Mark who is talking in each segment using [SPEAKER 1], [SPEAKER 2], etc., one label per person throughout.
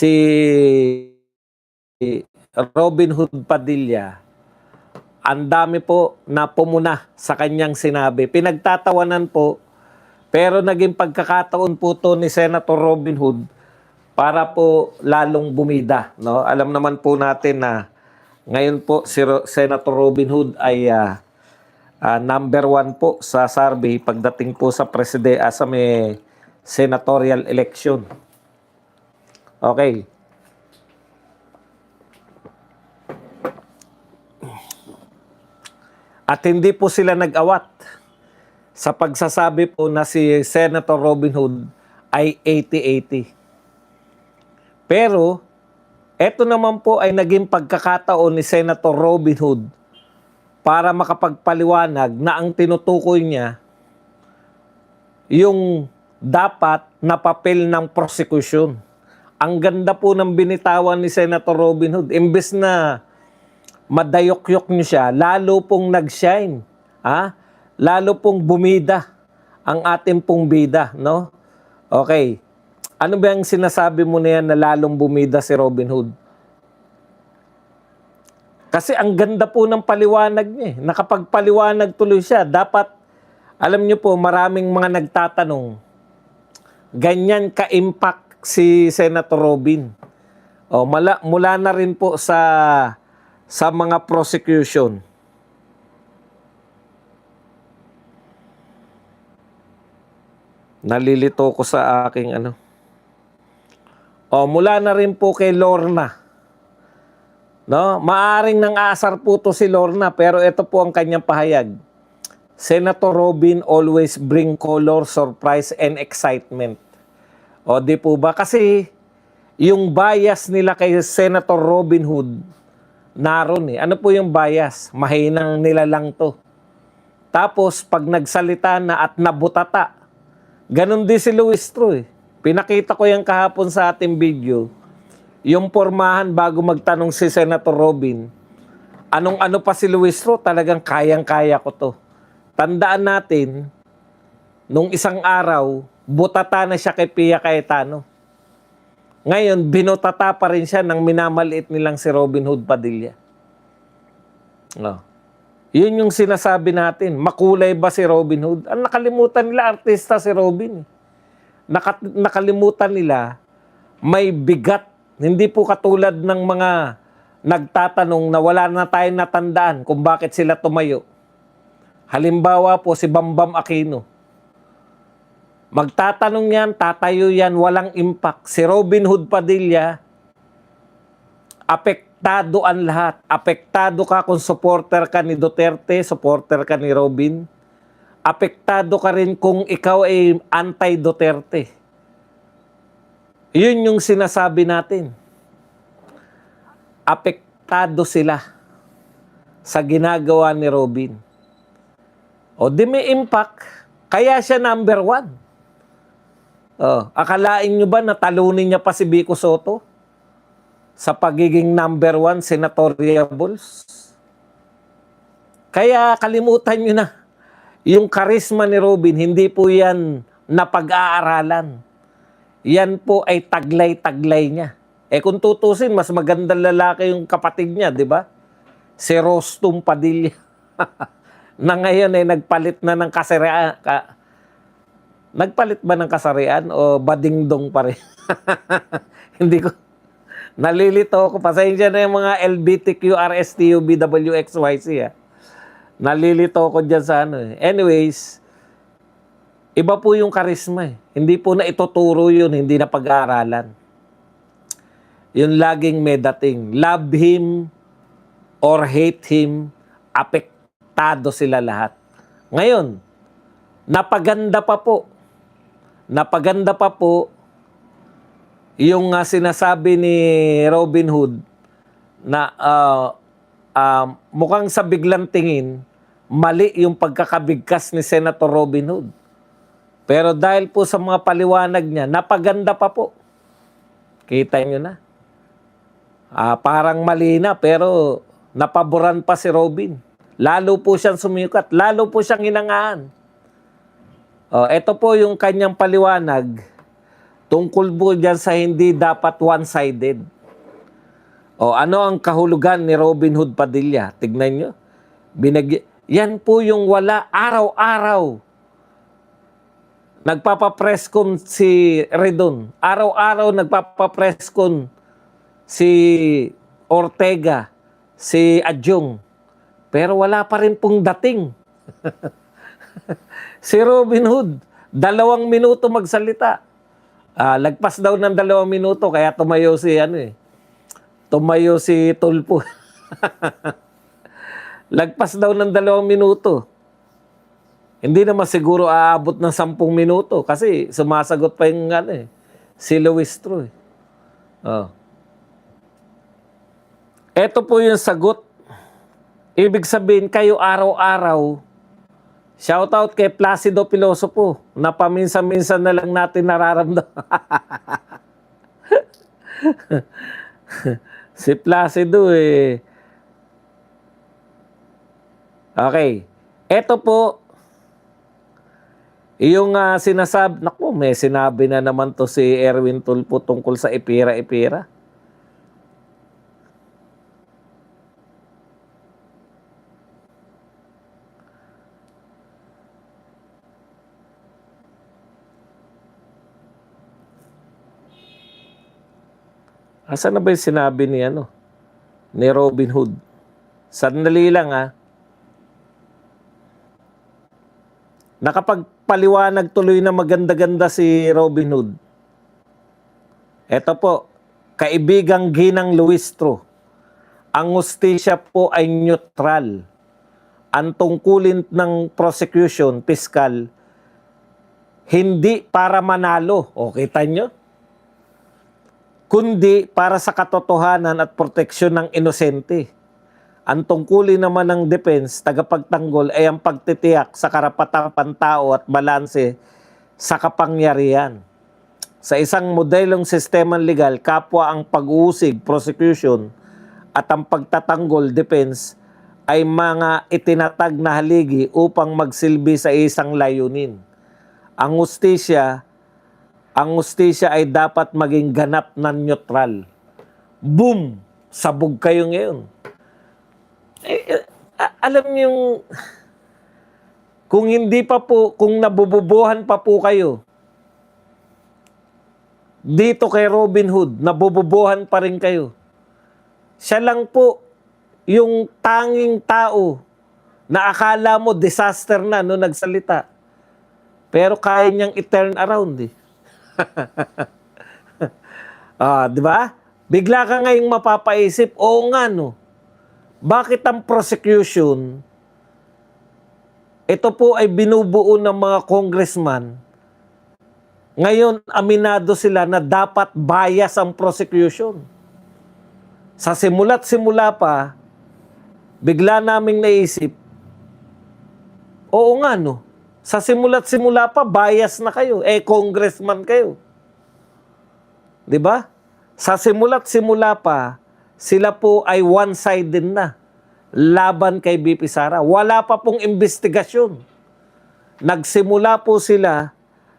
[SPEAKER 1] si Robin Hood Padilla, ang dami po na pumuna sa kanyang sinabi. Pinagtatawanan po, pero naging pagkakataon po to ni Senator Robin Hood para po lalong bumida. No? Alam naman po natin na ngayon po si Senator Robin Hood ay number 1 po sa survey pagdating po sa sa may senatorial election. Okay. At hindi po sila nag-awat sa pagsasabi po na si Senator Robin Hood ay 80-80. Pero, eto naman po ay naging pagkakataon ni Senator Robin Hood para makapagpaliwanag na ang tinutukoy niya yung dapat na papel ng prosecution. Ang ganda po ng binitawan ni Senator Robin Hood. Imbes na madayok-yok niyo siya, lalo pong nag-shine. Lalo pong bumida ang ating pong bida, no? Okay. Ano ba yung sinasabi mo na yan na lalong bumida si Robin Hood? Kasi ang ganda po ng paliwanag niya. Nakapagpaliwanag tuloy siya. Dapat, alam niyo po, maraming mga nagtatanong, ganyan ka-impact si Senator Robin. Mula na rin po sa mga prosecution. Nalilito ko sa aking mula na rin po kay Lorna. No? Maaring nang asar po to si Lorna, pero ito po ang kanyang pahayag. Senator Robin always bring color, surprise, and excitement. Di po ba? Kasi yung bias nila kay Senator Robin Hood, naroon Ano po yung bias? Mahinang nila lang to. Tapos, pag nagsalita na at nabutata, ganun din si Luis Tro Pinakita ko yan kahapon sa ating video. Yung pormahan bago magtanong si Senator Robin, anong-ano pa si Luis Tro, talagang kayang-kaya ko to. Tandaan natin, nung isang araw, butata na siya kay Pia Cayetano. Ngayon, binutata pa rin siya nang minamaliit nilang si Robin Hood Padilla. Yun yung sinasabi natin. Makulay ba si Robin Hood? Ang nakalimutan nila, artista si Robin. Nakalimutan nila, may bigat. Hindi po katulad ng mga nagtatanong na wala na tayong natandaan kung bakit sila tumayo. Halimbawa po si Bambam Aquino. Magtatanong yan, tatayo yan, walang impact. Si Robin Hood Padilla, apektado ang lahat. Apektado ka kung supporter ka ni Duterte, supporter ka ni Robin. Apektado ka rin kung ikaw ay anti-Duterte. Yun yung sinasabi natin. Apektado sila sa ginagawa ni Robin. Di may impact, kaya siya number 1. Akalain nyo ba natalunin niya pa si Vico Soto sa pagiging number 1 senatorial bulls? Kaya kalimutan nyo na. Yung karisma ni Robin, hindi po yan napag-aaralan. Yan po ay taglay-taglay niya. Kung tutusin, mas magandang lalaki yung kapatid niya, di ba? Si Rostum Padilla. Na ngayon ay nagpalit na ng kasarian. Nagpalit ba ng kasarian o badingdong pa rin? Hindi ko. Nalilito ako. Pasensya na yung mga LGBTQ, RSTU, BWXYZ. Nalilito ako dyan sa Anyways, iba po yung karisma. Hindi po na ituturo yun, hindi na pag-aaralan. Yung laging may dating. Love him or hate him, apektado sila lahat. Ngayon, napaganda pa po yung sinasabi ni Robin Hood na mukhang sa biglang tingin, mali yung pagkakabigkas ni Senator Robin Hood. Pero dahil po sa mga paliwanag niya, napaganda pa po. Kita nyo na. Parang mali na, pero napaboran pa si Robin. Lalo po siyang sumikat, lalo po siyang hinangaan. Ito po yung kanyang paliwanag Tungkol po dyan sa hindi dapat one-sided. O ano ang kahulugan ni Robin Hood Padilla? Tignan nyo. Yan po yung wala araw-araw. Nagpapapreskon si Redon. Araw-araw nagpapapreskon si Ortega, si Adjong. Pero wala pa rin pong dating. Si Robin Hood, 2 minuto magsalita. Lagpas daw ng 2 minuto, kaya tumayo si Tulfo. Lagpas daw ng 2 minuto. Hindi naman siguro aabot ng 10 minuto kasi sumasagot pa yung si Luistro. Ito po yung sagot. Ibig sabihin kayo araw-araw, shoutout kay Placido Pilosopo na paminsan-minsan na lang natin nararamdaman. Si Placido Okay. Ito po, yung sinasabi, naku, may sinabi na naman to si Erwin Tulfo tungkol sa ipira-ipira. Asan na ba yung sinabi ni Robin Hood? Sandali lang Nakapagpaliwanag tuloy na maganda-ganda si Robin Hood. Ito po, kaibigang Ginang Luistro, ang hustisya po ay neutral. Ang tungkulin ng prosecution, piskal, hindi para manalo. O, kita nyo? Kundi para sa katotohanan at proteksyon ng inosente. Ang tungkulin naman ng defense, tagapagtanggol, ay ang pagtitiyak sa karapatang pantao at balanse sa kapangyarihan. Sa isang modelong sistemang legal, kapwa ang pag-uusig, prosecution, at ang pagtatanggol, defense, ay mga itinatag na haligi upang magsilbi sa isang layunin. Ang hustisya ay dapat maging ganap na neutral. Boom! Sabog kayo ngayon. Alam niyo kung nabububuhan pa po kayo dito kay Robin Hood, nabububuhan pa rin kayo. Siya lang po yung tanging tao na akala mo disaster na no nagsalita. Pero kaya niyang i-turn around di ba? Bigla ka ngayong mapapaisip, oo nga bakit ang prosecution, ito po ay binubuo ng mga congressman, ngayon aminado sila na dapat bias ang prosecution. Sa simula't simula pa, bigla naming naisip, oo nga sa simula't simula pa, bias na kayo. Congressman kayo. Di ba? Sa simula't simula pa, sila po ay one-sided na. Laban kay BP Sara. Wala pa pong investigasyon. Nagsimula po sila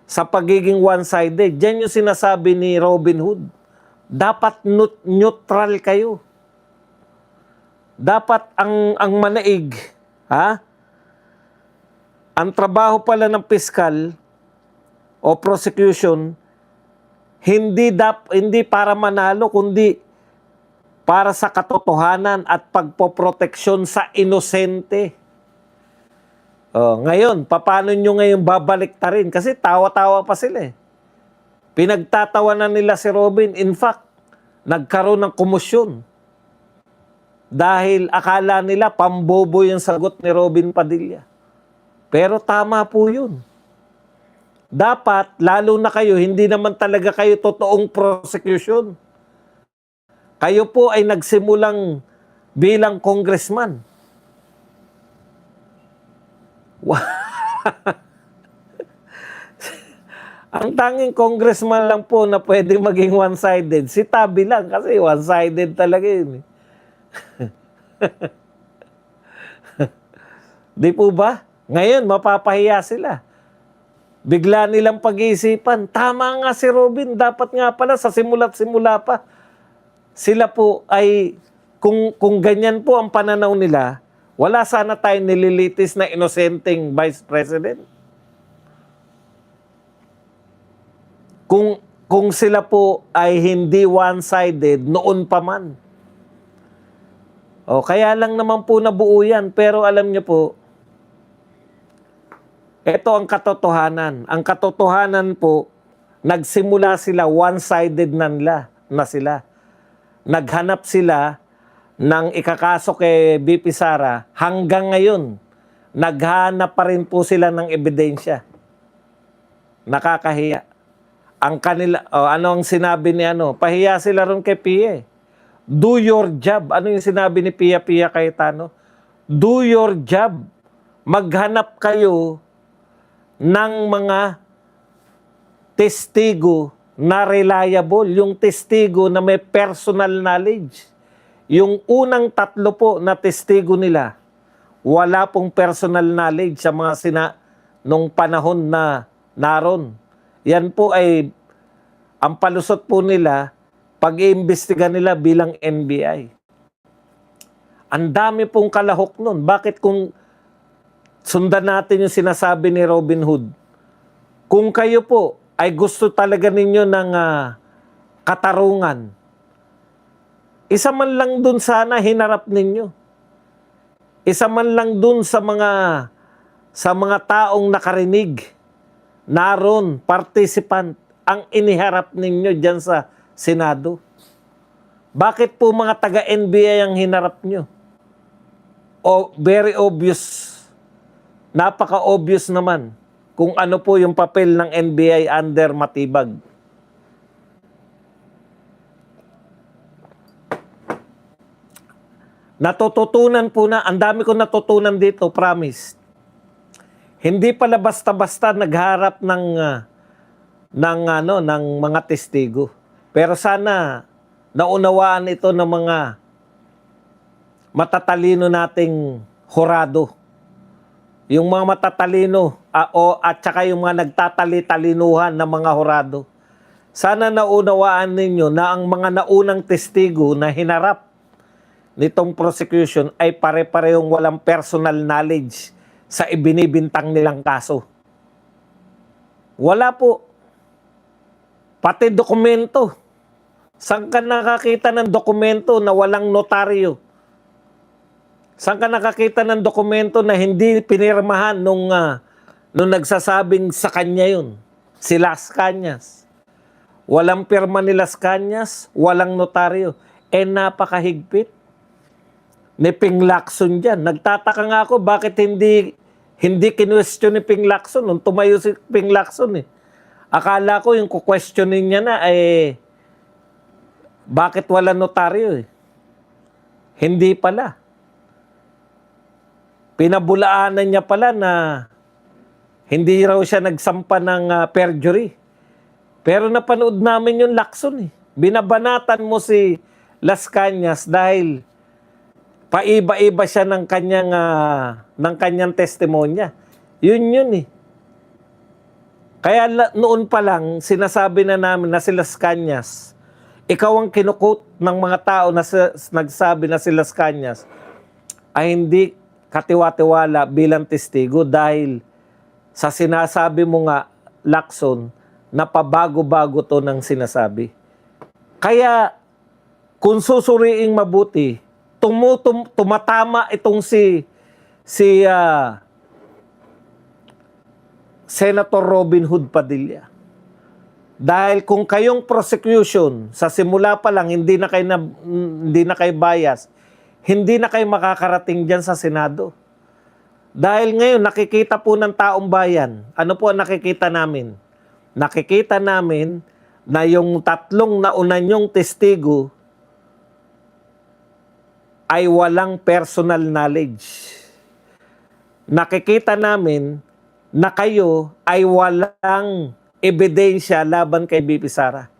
[SPEAKER 1] sa pagiging one-sided. Diyan yung sinasabi ni Robin Hood. Dapat neutral kayo. Dapat ang manaig, ang trabaho pala ng piskal o prosecution, hindi para manalo, kundi para sa katotohanan at pagpoproteksyon sa inosente. Ngayon, paano nyo ngayon babaliktarin? Kasi tawa-tawa pa sila Pinagtatawanan nila si Robin. In fact, nagkaroon ng komosyon. Dahil akala nila pambobo yung sagot ni Robin Padilla. Pero tama po yun. Dapat, lalo na kayo, hindi naman talaga kayo totoong prosecution. Kayo po ay nagsimulang bilang congressman. Ang tanging congressman lang po na pwede maging one-sided, si Tabi lang kasi one-sided talaga yun. Di po ba? Ngayon, mapapahiya sila. Bigla nilang pag-iisipan, tama nga si Robin, dapat nga pala sa simula't simula pa. Sila po ay, kung ganyan po ang pananaw nila, wala sana tayong nililitis na inosenteng Vice President. Kung sila po ay hindi one-sided, noon pa man. O, kaya lang naman po nabuo yan. Pero alam niyo po, ito ang katotohanan. Ang katotohanan po, nagsimula sila, one-sided na sila. Naghanap sila ng ikakaso kay BP Sara. Hanggang ngayon, naghanap pa rin po sila ng ebidensya. Nakakahiya. Ano ang sinabi ni pahiya sila ron kay Pia. Do your job. Ano yung sinabi ni Pia Cayetano? Do your job. Maghanap kayo ng mga testigo na reliable. Yung testigo na may personal knowledge. Yung unang 3 po na testigo nila, wala pong personal knowledge sa mga nung panahon na naroon. Yan po ay, ang palusot po nila, pag-iimbestiga nila bilang NBI. Ang dami pong kalahok nun. Bakit kung sundan natin yung sinasabi ni Robin Hood, kung kayo po ay gusto talaga ninyo ng katarungan, isa man lang dun sana hinarap ninyo. Isa man lang dun sa mga taong nakarinig, naroon, participant, ang iniharap ninyo dyan sa Senado. Bakit po mga taga-NBI ang hinarap nyo? Very obvious. Napaka-obvious naman kung ano po yung papel ng NBI under Matibag. Natututunan po na, ang dami ko natutunan dito, promise. Hindi pala basta-basta nagharap ng mga testigo. Pero sana naunawaan ito ng mga matatalino nating hurado. Yung mga matatalino at saka yung mga nagtatali-talinuhan ng mga hurado. Sana naunawaan ninyo na ang mga naunang testigo na hinarap nitong prosecution ay pare-parehong walang personal knowledge sa ibinibintang nilang kaso. Wala po. Pati dokumento. Saan ka nakakita ng dokumento na walang notaryo? Saan ka nakakita ng dokumento na hindi pinirmahan nung nagsasabing sa kanya yun? Si Las Cañas. Walang pirma ni Las Cañas, walang notaryo. Napakahigpit. Ni Ping Lacson dyan. Nagtataka nga ako bakit hindi kinwestiyon ni Ping Lacson nung tumayo si Ping Lacson. Akala ko yung kukwestiyonin niya na bakit wala notaryo? Hindi pala. Pinabulaanan niya pala na hindi raw siya nagsampa ng perjury. Pero napanood namin yung Lacson. Binabanatan mo si Las Cañas dahil paiba-iba siya ng kanyang testimonya. Yun. Kaya noon pa lang, sinasabi na namin na si Las Cañas, ikaw ang kinukot ng mga tao na nagsabi na si Las Cañas ay hindi katiwa-tiwala bilang testigo dahil sa sinasabi mo nga, Lacson, na pabago-bago to ng sinasabi. Kaya, kung susuriing mabuti, tumatama itong si Senator Robin Hood Padilla. Dahil kung kayong prosecution, sa simula pa lang, hindi na kayo bias, hindi na kayo makakarating dyan sa Senado. Dahil ngayon, nakikita po ng taong bayan, ano po ang nakikita namin? Nakikita namin na yung 3 nauna nyong testigo ay walang personal knowledge. Nakikita namin na kayo ay walang ebidensya laban kay BP Sara.